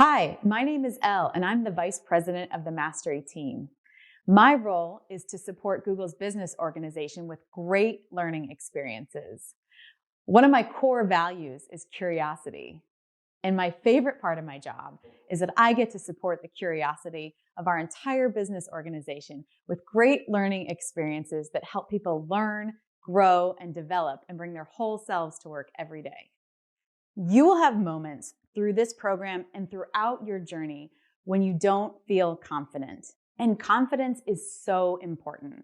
Hi, my name is Elle, and I'm the Vice President of the Mastery team. My role is to support Google's business organization with great learning experiences. One of my core values is curiosity. And my favorite part of my job is that I get to support the curiosity of our entire business organization with great learning experiences that help people learn, grow, and develop and bring their whole selves to work every day. You will have moments through this program and throughout your journey when you don't feel confident. And confidence is so important.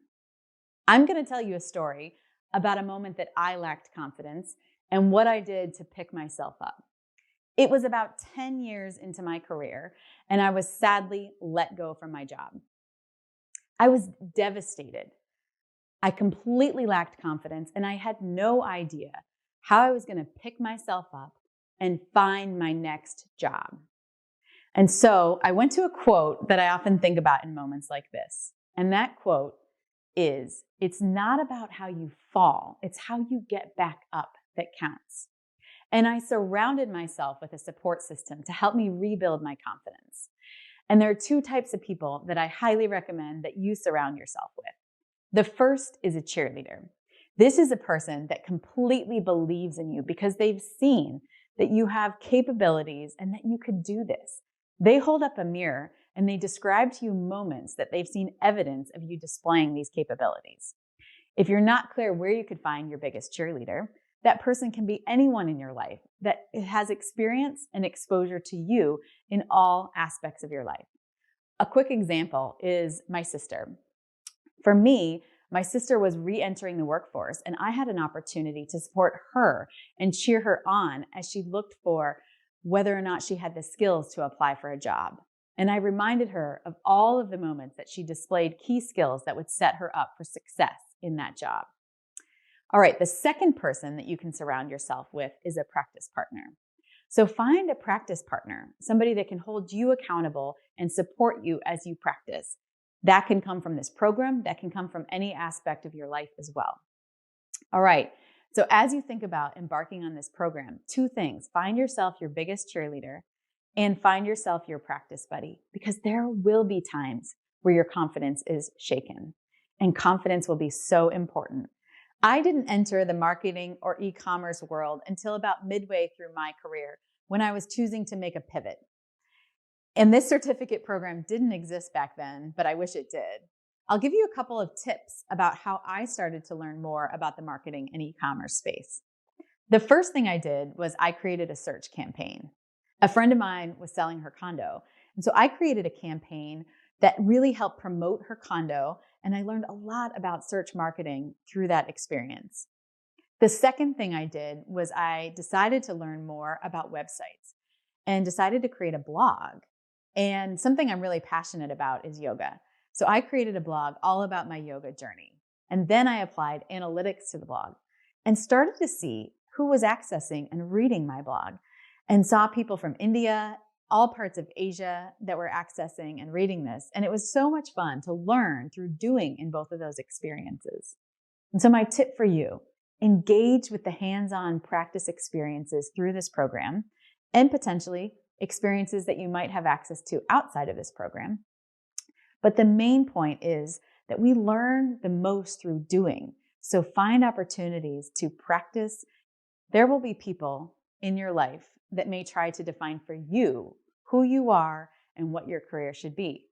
I'm going to tell you a story about a moment that I lacked confidence and what I did to pick myself up. It was about 10 years into my career, and I was sadly let go from my job. I was devastated. I completely lacked confidence, and I had no idea how I was going to pick myself up and find my next job. And so I went to a quote that I often think about in moments like this. And that quote is, "It's not about how you fall, it's how you get back up that counts." And I surrounded myself with a support system to help me rebuild my confidence. And there are two types of people that I highly recommend that you surround yourself with. The first is a cheerleader. This is a person that completely believes in you because they've seen that you have capabilities and that you could do this. They hold up a mirror and they describe to you moments that they've seen evidence of you displaying these capabilities. If you're not clear where you could find your biggest cheerleader, that person can be anyone in your life that has experience and exposure to you in all aspects of your life. A quick example is my sister. For me, my sister was re-entering the workforce, and I had an opportunity to support her and cheer her on as she looked for whether or not she had the skills to apply for a job. And I reminded her of all of the moments that she displayed key skills that would set her up for success in that job. All right, the second person that you can surround yourself with is a practice partner. So find a practice partner, somebody that can hold you accountable and support you as you practice. That can come from this program. That can come from any aspect of your life as well. All right. So as you think about embarking on this program, two things: find yourself your biggest cheerleader and find yourself your practice buddy, because there will be times where your confidence is shaken, and confidence will be so important. I didn't enter the marketing or e-commerce world until about midway through my career when I was choosing to make a pivot. And this certificate program didn't exist back then, but I wish it did. I'll give you a couple of tips about how I started to learn more about the marketing and e-commerce space. The first thing I did was I created a search campaign. A friend of mine was selling her condo, and so I created a campaign that really helped promote her condo, and I learned a lot about search marketing through that experience. The second thing I did was I decided to learn more about websites and decided to create a blog. And something I'm really passionate about is yoga. So I created a blog all about my yoga journey. And then I applied analytics to the blog and started to see who was accessing and reading my blog, and saw people from India, all parts of Asia that were accessing and reading this. And it was so much fun to learn through doing in both of those experiences. And so my tip for you: engage with the hands-on practice experiences through this program, and potentially experiences that you might have access to outside of this program. But the main point is that we learn the most through doing. So find opportunities to practice. There will be people in your life that may try to define for you who you are and what your career should be.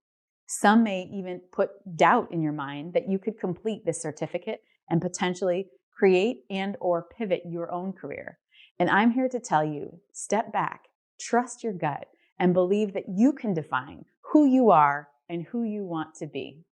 Some may even put doubt in your mind that you could complete this certificate and potentially create and or pivot your own career. And I'm here to tell you, step back, trust your gut, and believe that you can define who you are and who you want to be.